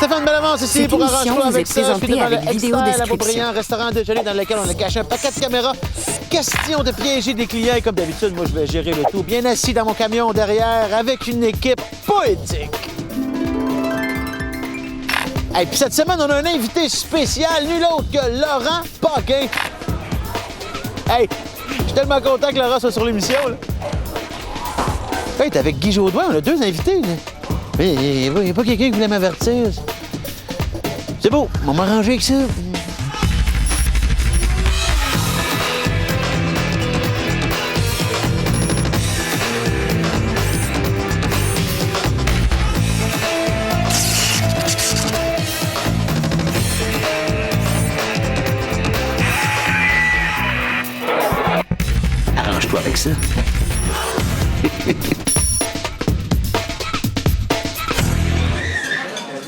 Stéphane Bellavance ici Cette pour émission Arrange-toi vous est avec ça. Je suis présentée devant le avec vidéo Excel, description. un restaurant déjeuner dans lequel on a caché un paquet de caméras. Question de piéger des clients et comme d'habitude, moi je vais gérer le tout. Bien assis dans mon camion derrière avec une équipe poétique. Et puis cette semaine, on a un invité spécial, nul autre que Laurent Paquin. Hey, je suis tellement content que Laurent soit sur l'émission. Là. Hey, t'es avec Guy Jodoin, on a deux invités. Là. Mais il n'y a pas quelqu'un qui voulait m'avertir. C'est beau, on va m'arranger avec ça. Arrange-toi avec ça.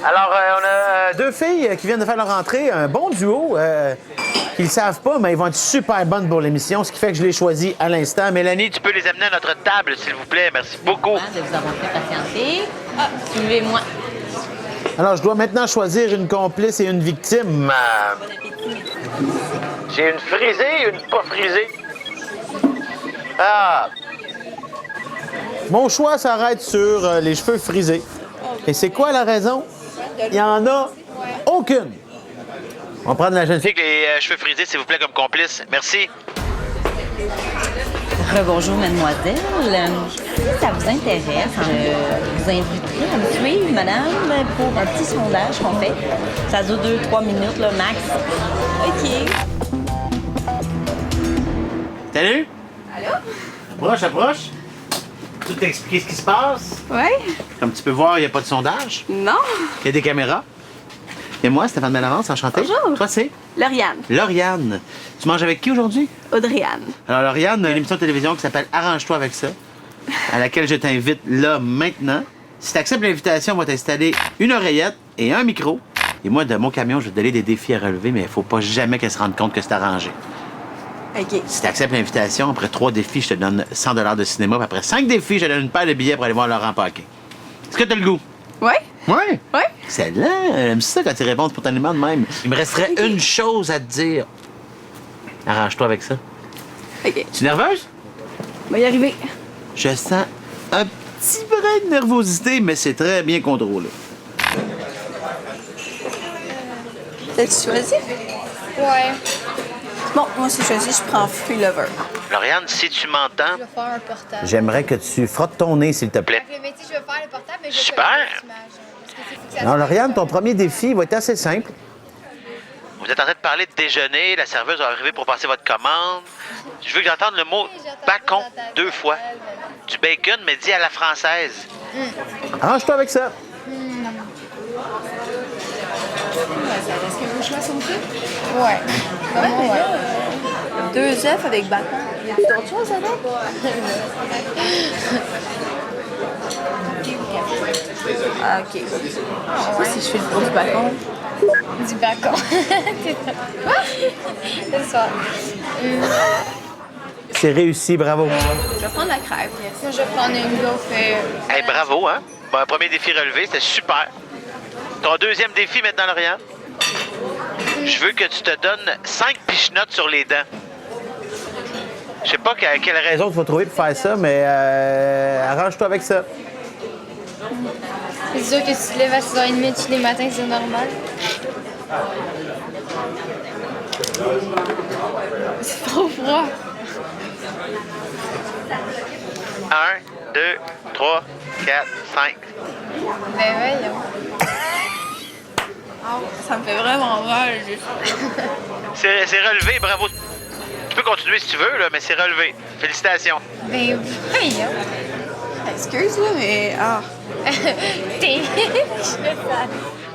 Alors, on a deux filles qui viennent de faire leur entrée, un bon duo. Qu'ils ne savent pas, mais ils vont être super bonnes pour l'émission, ce qui fait que je les choisis à l'instant. Mélanie, tu peux les amener à notre table, s'il vous plaît. Merci beaucoup. De vous avoir fait patienter. Ah, suivez-moi. Alors, je dois maintenant choisir une complice et une victime. J'ai une frisée et une pas frisée. Ah! Mon choix s'arrête sur les cheveux frisés. Et c'est quoi la raison? Il n'y en a aucune. On va prendre la jeune fille avec les cheveux frisés, s'il vous plaît, comme complice. Merci. Bonjour, mademoiselle. Si ça vous intéresse, je vous inviterai à me suivre, madame, pour un petit sondage qu'on fait. Ça dure 2-3 minutes, là, max. OK. Salut! Allô? Approche. Tout t'expliquer ce qui se passe. Ouais? Comme tu peux voir, il n'y a pas de sondage. Non? Il y a des caméras. Et moi, Stéphane Bellavance, enchanté. Bonjour. Toi, c'est? Lauriane. Lauriane. Tu manges avec qui aujourd'hui? Audrey-Anne. Alors, Lauriane a une émission de télévision qui s'appelle Arrange-toi avec ça, à laquelle je t'invite là, maintenant. Si tu acceptes l'invitation, on va t'installer une oreillette et un micro. Et moi, de mon camion, je vais te donner des défis à relever, mais il faut pas jamais qu'elle se rende compte que c'est arrangé. OK. Si tu acceptes l'invitation, après 3 défis, je te donne 100 $ de cinéma. Puis après 5 défis, je te donne une paire de billets pour aller voir Laurent Paquin. Est-ce que tu as le goût? Ouais? Oui. Ouais? Excellent. J'aime ça quand tu réponds spontanément de même. Il me resterait une chose à te dire. Arrange-toi avec ça. OK. Tu es nerveuse? On va y arriver. Je sens un petit brin de nervosité, mais c'est très bien contrôlé. T'as-tu choisi? Ouais, Bon, moi, c'est choisi, je prends Free Lover. Lauriane, si tu m'entends, je vais faire un portable. j'aimerais que tu frottes ton nez, s'il te plaît. Avec le métier, je vais faire le portable, mais je vais Super. faire une image. Parce que c'est que ça- Alors, Lauriane, ton premier défi va être assez simple. Vous êtes en train de parler de déjeuner, la serveuse va arriver pour passer votre commande. Je veux que j'entende le mot bacon 2 fois. Du bacon, mais dit à la française. Arrange-toi avec ça. Est-ce que vos choix sont faits? Ouais. Vraiment, ouais. 2 œufs avec bacon. Y a d'autres choses avec? Ah, OK. Ça, si je fais le tour du bacon. Du bacon. C'est ça. C'est ça. C'est réussi, bravo. Je vais prendre la crêpe. Moi, je vais prendre une gaufre. Hey, bravo, hein? Bon, un premier défi relevé, c'était super. Ton deuxième défi maintenant, Lauriane. Je veux que tu te donnes 5 pichenottes sur les dents. Je sais pas quelle raison tu vas trouver pour faire ça, mais arrange-toi avec ça. C'est sûr que tu te lèves à 6h30 tous les matins, c'est normal. C'est trop froid. 1, 2, 3, 4, 5. Ben voyons. Ça me fait vraiment mal. C'est relevé, bravo. Tu peux continuer si tu veux, là, mais c'est relevé. Félicitations. Ben voyons. Excuse, là, mais... Ah. T'es...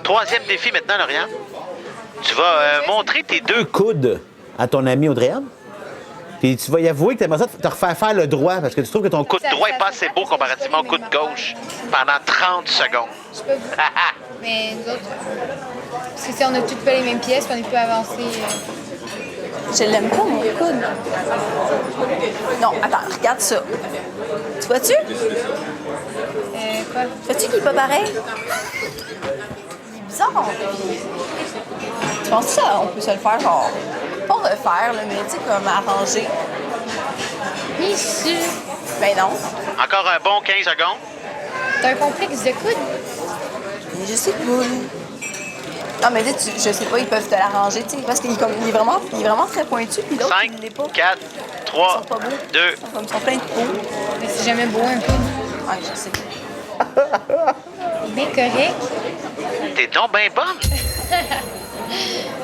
Troisième défi maintenant, Lauriane. Tu vas montrer tes deux Coude à ton ami Audrey-Anne. Puis tu vas y avouer que tu aimerais ça te refaire faire le droit parce que tu trouves que ton coude. coudes droit est pas assez beau comparativement au coude gauche pendant 30 secondes. Je peux vous... Mais nous autres... Parce que si on a toutes pas les mêmes pièces, puis on est plus avancé. Je l'aime pas, mon coude. Non, attends, regarde ça. Tu vois-tu? Quoi? Vois-tu qu'il est pas pareil? bizarre. Puis, tu penses que ça, on peut se le faire, genre, pas refaire, là, mais tu sais, comme arranger? Bien sûr. Ben non. Encore un bon 15 secondes. T'as un complexe de coude? Mais je sais pas. Non, mais tu, je sais pas, ils peuvent te l'arranger, tu sais, parce qu'il est, il est vraiment très pointu, puis l'autre, 5, il l'est pas. 4, Ils 3, sont pas beaux. 2. Ils sont pleins de peau. Mais c'est jamais beau un coude. Ouais, je sais. Bien correct. T'es donc bien bonne.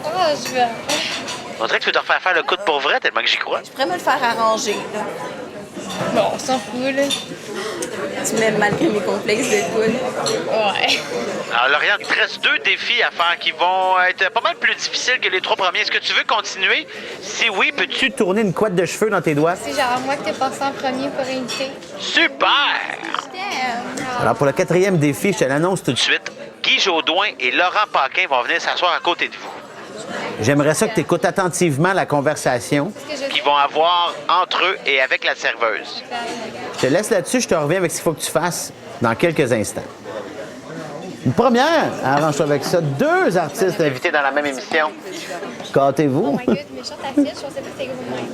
Oh, je vais. On dirait que tu veux te refaire faire le coup de pour vrai tellement que j'y crois. Je pourrais me le faire arranger, là. Bon, on s'en fout, là. Tu m'aimes malgré mes complexes de coude. Ouais. Alors, Lauriane, il te reste 2 défis à faire qui vont être pas mal plus difficiles que les 3 premiers. Est-ce que tu veux continuer? Si oui, peux-tu... Tu tourner une couette de cheveux dans tes doigts. C'est genre moi que t'es passé en premier pour inviter. Super! Alors, pour le 4e défi, je te l'annonce tout de suite. Ensuite, Guy Jodoin et Laurent Paquin vont venir s'asseoir à côté de vous. J'aimerais ça que tu écoutes attentivement la conversation. Qu'ils vont avoir entre eux et avec la serveuse. Je te laisse là-dessus, je te reviens avec ce qu'il faut que tu fasses dans quelques instants. Une première, arrange-toi avec ça. 2 artistes invités dans la même émission. Oh Gâtez-vous. my god, méchante affiche, je pensais pas que c'était gros de même.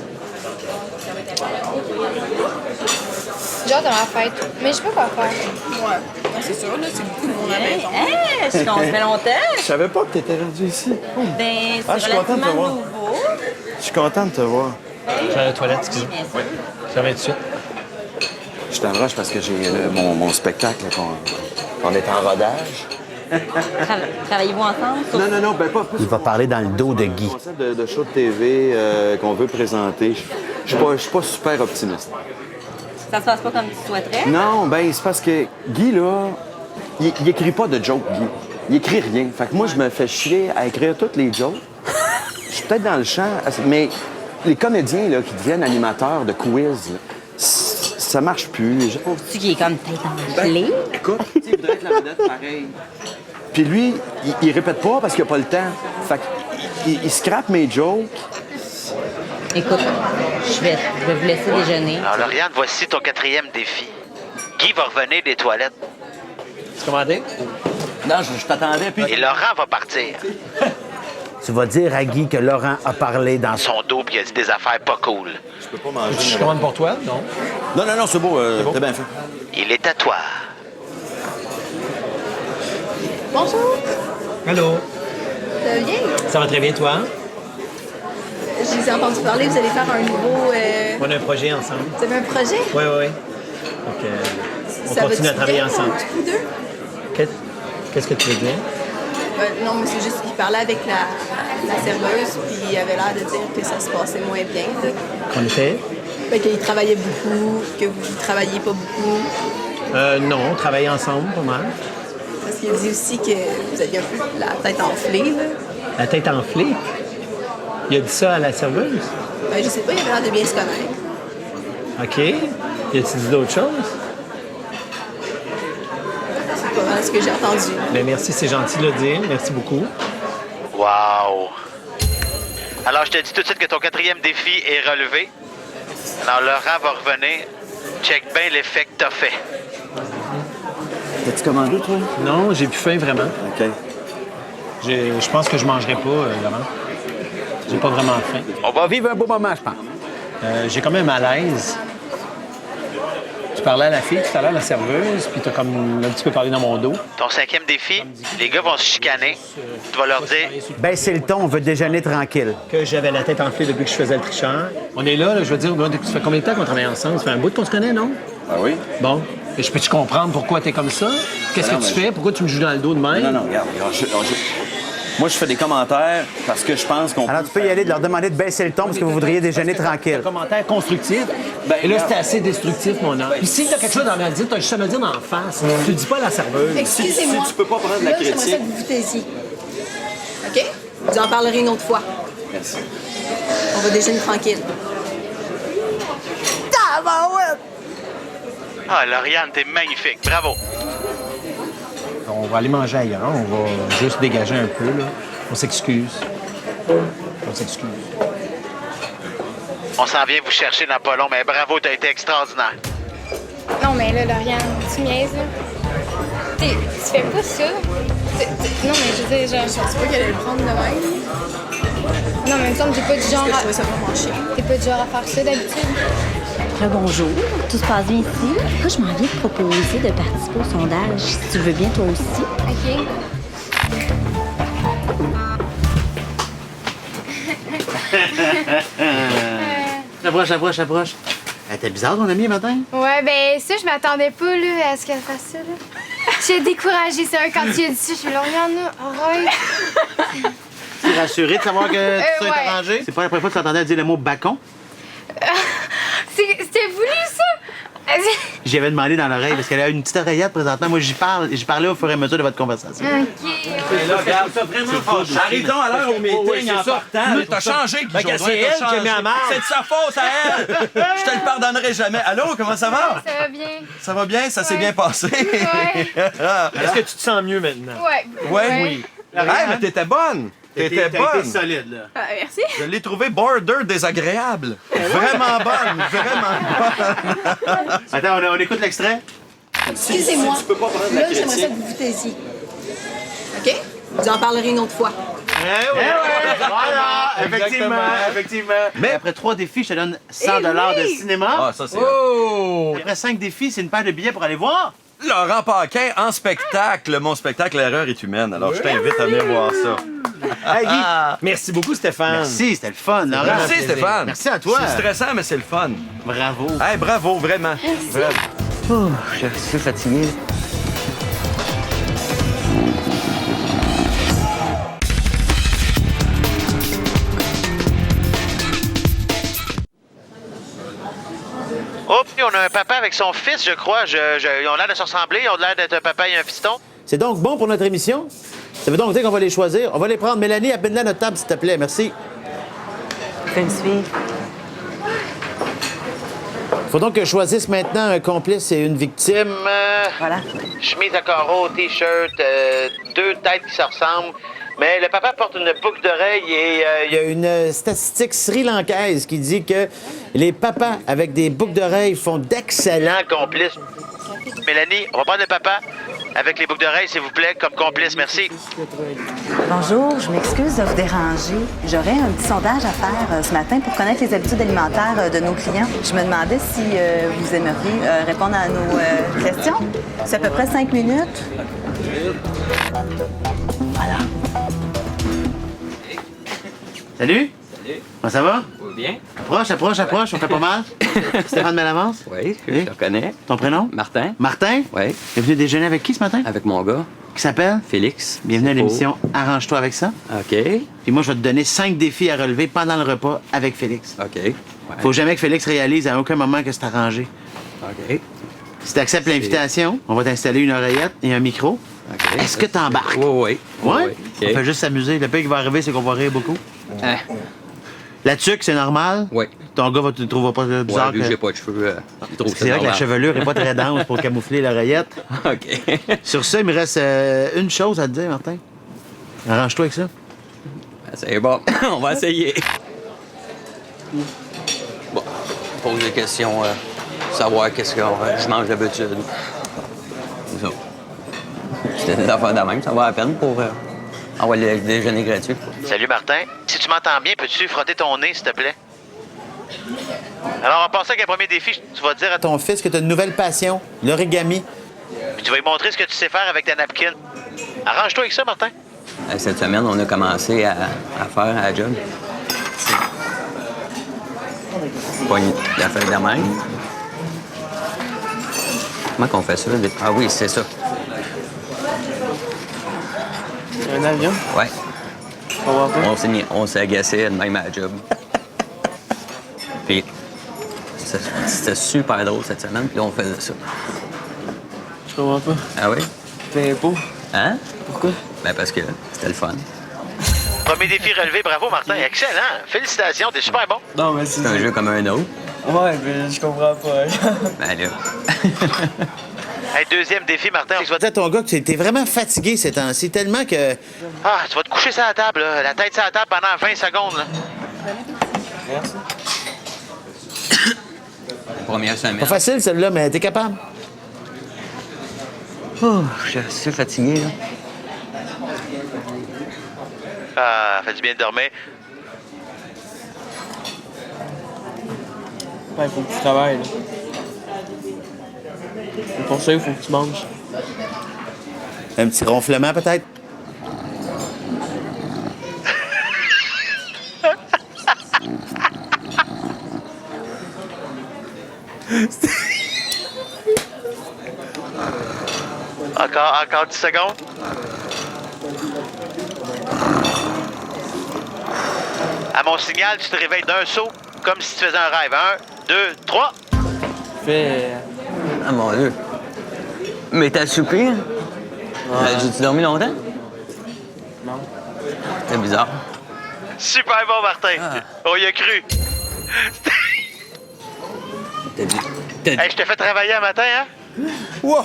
Genre dans la fête. Mais je sais pas quoi faire. Ouais. Non, c'est sûr, là, c'est beaucoup de monde à la maison. Je suis qu'on se fait longtemps. Je savais pas que t'étais rendu ici. Ben, c'est Ah, je suis content de te relativement voir. nouveau. Je suis content de te voir. Je vais à la toilette, excusez. Bien sûr. Ça va tout de suite. Je t'enroche parce que j'ai mon spectacle qu'on est en rodage. Travaillez-vous ensemble? Non, ben pas. Il va parler dans le dos de Guy. Un concept de show de TV qu'on veut présenter. Je suis pas super optimiste. Ça se passe pas comme tu souhaiterais? Non, ben c'est parce que Guy, là, il écrit pas de jokes, Guy. Il écrit rien. Fait que moi, je me fais chier à écrire toutes les jokes. Je suis peut-être dans le champ, mais les comédiens là, qui deviennent animateurs de quiz, là, ça marche plus. Tu qui est comme tête enflée? Écoute, il voudrait être la vedette pareil. Puis lui, il répète pas parce qu'il a pas le temps. Fait qu'il scrape mes jokes. Écoute, je vais vous laisser déjeuner. Alors, Lauriane, voici ton 4e défi. Guy va revenir des toilettes Tu commandé? Non, je t'attendais, puis... et Laurent va partir. Tu vas dire à Guy que Laurent a parlé dans son... Son dos puis il a dit des affaires pas cool. Je peux pas manger. Je commande pour toi? Non. Non, c'est beau. T'as bien fait. Il est à toi. Bonjour. Allô? Ça va bien? Ça va très bien, toi? Je vous ai entendu parler, vous allez faire un nouveau... On a un projet ensemble. Vous avez un projet? Oui, oui, oui. Donc, on Ça continue à va-tu travailler bien, ensemble. tous deux? Qu'est-ce que tu veux dire? Non, mais c'est juste qu'il parlait avec la serveuse, puis il avait l'air de dire que ça se passait moins bien. Là. Qu'on était? Qu'il travaillait beaucoup, que vous ne travailliez pas beaucoup. Non, on travaille ensemble, pas mal. Parce qu'il dit aussi que vous aviez un peu la tête enflée. Là. La tête enflée. Il a dit ça à la serveuse? Je sais pas, il avait l'air de bien se connaître. OK. Y a-t-il dit d'autres choses? C'est pas mal ce que j'ai entendu. Bien, merci, c'est gentil de le dire. Merci beaucoup. Wow! Alors, je te dis tout de suite que ton 4e défi est relevé. Alors, Laurent va revenir. Check bien l'effet que t'as fait. T'as-tu commandé, toi? Non, j'ai plus faim, vraiment. OK. Je pense que je mangerai pas, Laurent. J'ai pas vraiment faim. On va vivre un beau moment, je pense. J'ai quand même un malaise. Tu parlais à la fille tout à l'heure, la serveuse, puis t'as comme un petit peu parlé dans mon dos. Ton 5e défi, les gars vont se chicaner. Tu vas leur dire Baissez le ton, on veut déjeuner tranquille. Que j'avais la tête enflée depuis que je faisais le tricheur. On est là, je veux dire, ça fait combien de temps qu'on travaille ensemble? Ça fait un bout qu'on se connaît, non? Ah oui? Bon. Et je peux-tu comprendre pourquoi t'es comme ça? Qu'est-ce Non, que tu mais fais? Pourquoi tu me joues dans le dos de même? Non, regarde. Moi, je fais des commentaires parce que je pense qu'on... Alors, tu peux y aller, de leur demander de baisser le ton parce que vous voudriez déjeuner Un tranquille. commentaire constructif. Ben, Et là, regarde. c'était assez destructif, mon homme. Puis si t'as quelque chose à me dire, t'as juste à me le dire d'en face. Tu le dis pas à la serveuse. Excusez-moi. si tu peux pas prendre la Là, j'aimerais critique. ça que vous vous taisiez. OK? Vous en parlerez une autre fois. Merci. On va déjeuner tranquille. Tabarouette! Ah, Lauriane, t'es magnifique. Bravo. On va aller manger ailleurs. On va juste dégager un peu, là. On s'excuse. On s'excuse. On s'en vient vous chercher dans pas long, mais bravo, t'as été extraordinaire. Non, mais là, Lauriane, tu niaises, là. Tu fais pas ça. Non, mais je veux dire, genre. Je pensais pas qu'elle allait le prendre de même. Non, mais il me semble que t'es pas du genre Je à. trouvais ça vraiment chiant. T'es pas du genre à faire ça d'habitude. Bonjour, tout se passe bien ici. Moi, je m'en viens te proposer de participer au sondage, si tu veux bien toi aussi. OK. Approche. T'es bizarre, ton ami, matin? Ouais, ben ça, je m'attendais pas là, à ce qu'elle fasse ça. Là. J'ai découragée, c'est vrai, quand tu as dit ça, je suis là, il y en a, arrête. T'es rassuré de savoir que tout ça ouais. est arrangé? C'est pas la première fois que tu entendais dire le mot bacon? C'était voulu, ça? J'y avais demandé dans l'oreille parce qu'elle a une petite oreillette présentement. Moi, j'y parlais au fur et à mesure de votre conversation. OK. Et là, regarde, ça vraiment fâcheux. Arrive-donc à l'heure au meeting en partant. Mais t'as changé, Guy Jodoin, C'est elle t'as qui a changé. mis à marre. C'est de sa faute à elle. Je te le pardonnerai jamais. Allô, comment ça va? Ça va bien. Ça va bien? Ça s'est bien passé? Ouais. Est-ce que tu te sens mieux maintenant? Ouais. Ouais? Oui. Hey, mais t'étais bonne. T'étais bonne. solide, là. Ah, merci. Je l'ai trouvé border désagréable. Vraiment bonne, vraiment bonne. Attends, on écoute l'extrait? Excusez-moi. Là, j'aimerais ça que vous vous taisiez. OK? Vous en parlerez une autre fois. Voilà, effectivement. Mais après 3 défis, je te donne 100 de cinéma. Ah, ça, c'est... Oh! Après 5 défis, c'est une paire de billets pour aller voir. Laurent Paquin en spectacle. Mon spectacle, l'erreur est humaine. Alors, je t'invite à venir voir ça. Hey, Guy. Merci beaucoup, Stéphane. Merci, c'était le fun, Laurent. Merci, Stéphane. Merci à toi. C'est stressant, mais c'est le fun. Bravo. Hey, bravo, vraiment. Bravo. Oh, je suis fatigué. Oh, puis on a un papa avec son fils, je crois. Ils ont l'air de se ressembler. Ils ont l'air d'être un papa et un fiston. C'est donc bon pour notre émission? Ça veut donc dire qu'on va les choisir. On va les prendre. Mélanie, appelle-les à notre table, s'il te plaît. Merci. Fais me suivre. Faut donc que je choisisse maintenant un complice et une victime. Voilà. Chemise à carreaux, T-shirt, 2 têtes qui se ressemblent. Mais le papa porte une boucle d'oreille et Il y a une statistique sri-lankaise qui dit que les papas avec des boucles d'oreilles font d'excellents complice. Mélanie, on va prendre le papa avec les boucles d'oreilles, s'il vous plaît, comme complice. Merci. Bonjour, je m'excuse de vous déranger. J'aurais un petit sondage à faire ce matin pour connaître les habitudes alimentaires de nos clients. Je me demandais si vous aimeriez répondre à nos questions. C'est à peu près 5 minutes. Voilà. Salut. Comment ça va? Bien? Approche, on fait pas mal. Stéphane Bellavance? Oui, Oui. je te reconnais. Ton prénom? Martin? Martin? Oui. T'es venu déjeuner avec qui ce matin? Avec mon gars, Qui s'appelle? Félix. Bienvenue à C'est l'émission Arrange-toi avec ça. beau. OK. Puis moi, je vais te donner 5 défis à relever pendant le repas avec Félix. OK. Ouais. Faut jamais que Félix réalise à aucun moment que c'est arrangé. OK. Si tu acceptes l'invitation, on va t'installer une oreillette et un micro. OK. Est-ce que t'embarques? Oui. Ouais? OK. On fait juste s'amuser. Le pire qui va arriver, c'est qu'on va rire beaucoup. Hein? La tuque, c'est normal? Oui. Ton gars va te trouver pas bizarre Ouais, vu que que... j'ai pas de cheveux, il trouve ça C'est vrai que la normal. chevelure est pas très dense pour camoufler l'oreillette. OK. Sur ça, il me reste une chose à te dire, Martin. Arrange-toi avec ça. C'est bon. On va essayer. Bon, pose des questions, savoir qu'est-ce que je mange d'habitude. C'est ça. C'était des affaires de même, ça va à peine pour avoir le déjeuner gratuit. Salut, Martin. Si tu m'entends bien, peux-tu frotter ton nez, s'il te plaît? Alors, on va passer avec un premier défi. Tu vas dire à Ton fils que tu as une nouvelle passion, l'origami. Puis tu vas lui montrer ce que tu sais faire avec ta napkin. Arrange-toi avec ça, Martin. Cette semaine, on a commencé à faire à la job. Pas une affaire de même. Comment qu'on fait ça? Ah oui, c'est ça. Un avion? Ouais. On s'est agacé de même à la job. Puis c'était super drôle cette semaine, puis là, on faisait ça. Je comprends pas. Ah oui? Mais beau. Hein? Pourquoi? Ben parce que c'était le fun. Premier défi relevé. Bravo, Martin. Excellent. Félicitations. T'es super bon. Non, mais c'est... C'est un jeu comme un autre. Ouais, mais je comprends pas. Ben là. Hey, deuxième défi, Martin. Je vais dire à ton gars que t'es vraiment fatigué ces temps-ci, tellement que... Ah, tu vas te coucher sur la table, là. La tête sur la table pendant 20 secondes, là. Merci. Première semaine. Pas facile, celle-là, mais t'es capable. Oh, je suis assez fatigué, là. Ah, fait du bien de dormir. Ouais, faut que tu travailles, là. Et pour ça, il faut que tu manges. Un petit ronflement, peut-être? Encore 10 secondes. À mon signal, tu te réveilles d'un saut, comme si tu faisais un rêve. 1, 2, 3. Fais. Ah, mon Dieu. Mais t'as soupé? Hein? As-tu dormi longtemps? Non. C'est bizarre. Super bon, Martin. On y a cru. T'as dit. Hey, je t'ai fait travailler un matin, hein? Wow!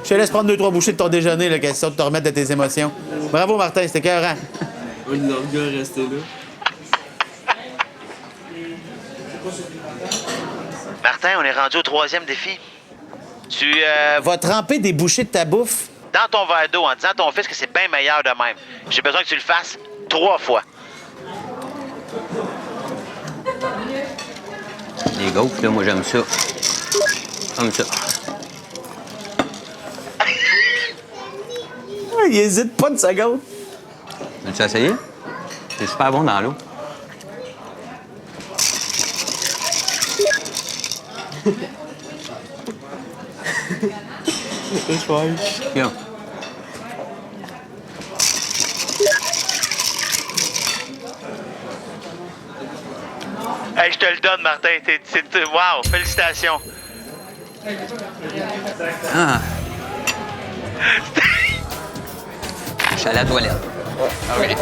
Je te laisse prendre 2-3 bouchées de ton déjeuner, là, question de te remettre de tes émotions. Bravo, Martin, c'était écœurant. Oui, le gars est resté là. Martin, on est rendu au 3e défi. Tu, Va tremper des bouchées de ta bouffe. dans ton verre d'eau en disant à ton fils que c'est bien meilleur de même. J'ai besoin que tu le fasses 3 fois. Les gaufres, là, moi, j'aime ça. Comme ça. Il hésite pas une seconde. Veux-tu essayer? C'est super bon dans l'eau. C'est fort. Tiens. Hey, je te le donne, Martin. Wow, félicitations. Ah. Je suis allé à la toilette. OK.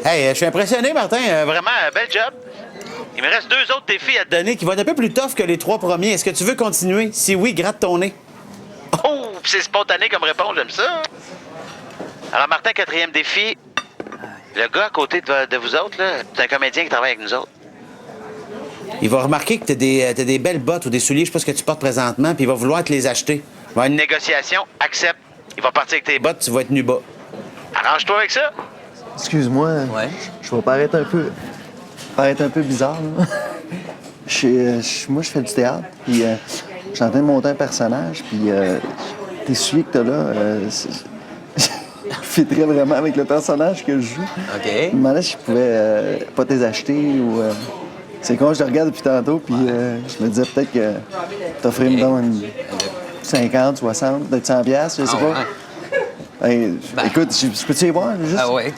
Hey, je suis impressionné, Martin. Vraiment, bel job. Il me reste 2 autres défis à te donner. Donné qui va être un peu plus tough que les 3 premiers. Est-ce que tu veux continuer? Si oui, gratte ton nez. Oh, c'est spontané comme réponse, j'aime ça. Alors, Martin, 4e défi. Le gars à côté de vous autres, là, c'est un comédien qui travaille avec nous autres. Il va remarquer que t'as des belles bottes ou des souliers, je sais pas ce que tu portes présentement, puis il va vouloir te les acheter. Il va y avoir Une une négociation, accepte. Il va partir avec tes bottes. botte, tu vas être nu bas. Arrange-toi avec ça. Excuse-moi, Ouais. je vais paraître un peu bizarre. Là. Moi, je fais du théâtre, puis je suis en train de monter un personnage, puis tes souliers que t'as là, fitterait vraiment avec le personnage que je joue. OK. Je me demandais si je pouvais pas te les acheter ou... C'est quand je te regarde depuis tantôt, puis je me disais peut-être que t'offrais une 50, 60, peut-être 100 piastres, je sais pas. Ouais. Hey, écoute, je peux-tu y voir? Juste, Ah ouais.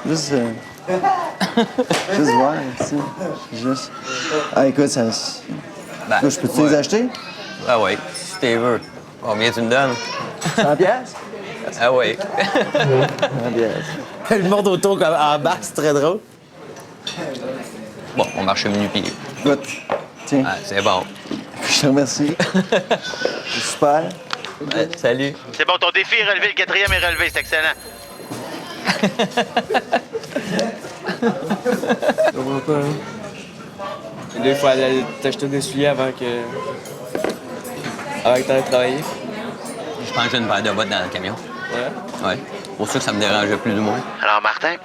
Juste, juste voir, ici. Juste. Ah, écoute, ça. Ben, Là, je peux-tu les acheter? Ah ouais, si tu veux. Combien tu me donnes? 100 piastres? Ah ouais. 100 piastres. Le monde autour comme en bas, c'est très drôle. Bon, on marche nu-pied. Écoute, tiens, Ah, c'est bon. je te remercie. C'est super. Salut. C'est bon, ton défi est relevé. Le 4e est relevé. C'est excellent. Je comprends pas, hein. Et là, il faut aller t'acheter des souliers avant que t'ailles travailler. Je pense que j'ai une paire de bottes dans le camion. Ouais. Ouais. Pour ça que ça me dérangeait plus ou moins. Alors, Martin,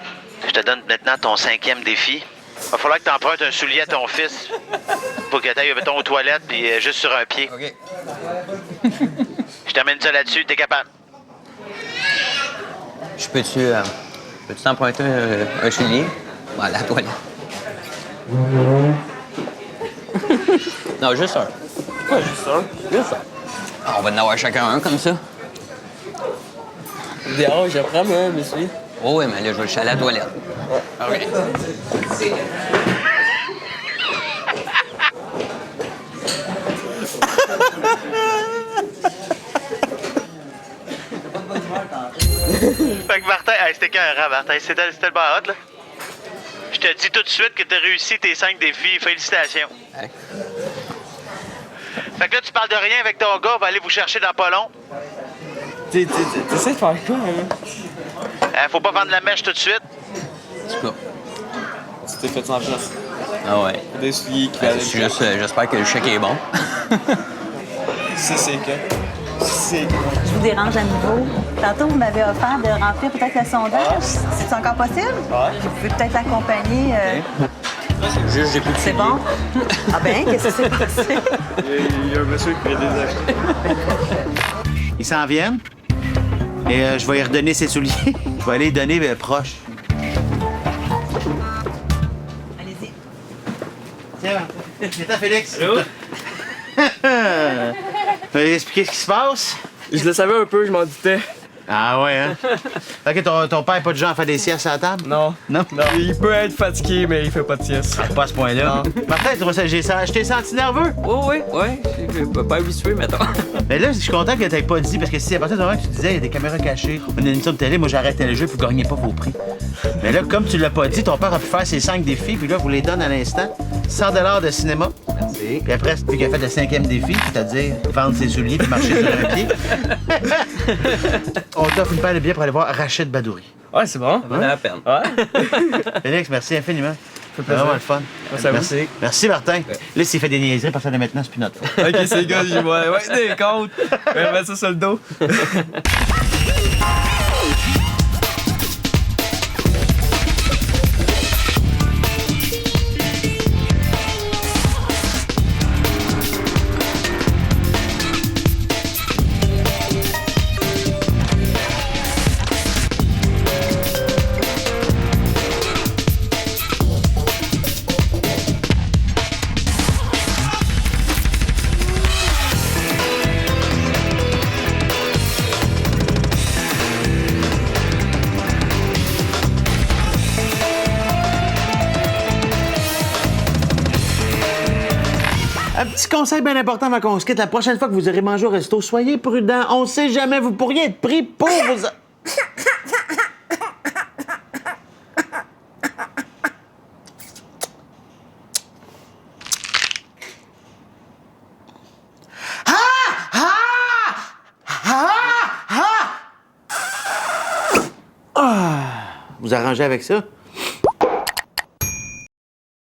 je te donne maintenant ton 5e défi. Va falloir que tu empruntes un soulier à ton fils pour que tu ailles, mettons, aux toilettes puis juste sur un pied. OK. Je t'amène ça là-dessus. T'es capable. Je peux-tu t'emprunter un soulier? Bon, à la toilette. Non, juste un. Pourquoi juste ça? Juste un. Ah, on va en avoir chacun un comme ça. Idéal, je prends moi, monsieur. Oh oui, mais là, je vais aller à la toilette. OK. Fait que Martin, hey, c'était écœurant, Martin. C'était le bar hot, là. Je te dis tout de suite que tu as réussi tes 5 défis. Félicitations. Ouais. Fait que là, tu parles de rien avec ton gars. On va aller vous chercher dans pas long. T'essaies de faire quoi, hein? Faut pas vendre la mèche tout de suite. En tout cas, Tu t'es fait 100 piastres. Ah ouais. Des souliers qui Ben, c'est juste, j'espère que le chèque est bon. C'est que. Je vous dérange à nouveau. Tantôt, vous m'avez offert de remplir peut-être le sondage. C'est encore possible? Vous pouvez peut-être l'accompagner. Juste, j'ai plus de C'est bon? Ah ben, qu'est-ce que c'est passé? Il y a un monsieur qui vient des acheter. Ils s'en viennent. Et je vais y redonner ses souliers. Je vais aller les donner proche. Allez-y. Tiens, viens, Félix. Allô? Tu vas expliquer ce qui se passe? Je le savais un peu, je m'en doutais. Ah ouais, hein? OK, ton père n'est pas du genre à faire des siestes à la table? Non. Non? Il peut être fatigué, mais il fait pas de sieste. Pas à ce point-là. Martin, je t'ai senti nerveux. Oui. Je suis pas habitué, mettons. Mais là, je suis content que t'aies pas dit, parce que si à partir du moment que tu disais, il y a des caméras cachées, on a une émission de télé, moi j'arrêtais le jeu, puis vous gagnez pas vos prix. Mais là, comme tu l'as pas dit, ton père a pu faire ses 5 défis, puis là, vous les donne à l'instant. 100 $ de cinéma. Merci. Puis après, puis qu'il a fait le 5e défi, c'est-à-dire vendre ses souliers puis marcher sur un pied. On t'offre une paire de billets pour aller voir Rachid Badouri. Ouais, c'est bon. Ça valait la peine. Ouais. Félix, merci infiniment. Ça fait C'est plaisir. vraiment le fun. Merci à vous. Merci, Martin. Là, s'il fait des niaiseries, parce que de maintenant, c'est plus notre faute. Ok, c'est gars, j'y vois. Ouais, des comptes. On va mettre ça sur le dos. Un petit conseil bien important avant qu'on se quitte. La prochaine fois que vous irez manger au resto, soyez prudents. On sait jamais, vous pourriez être pris pour vos... Vous arrangez avec ça?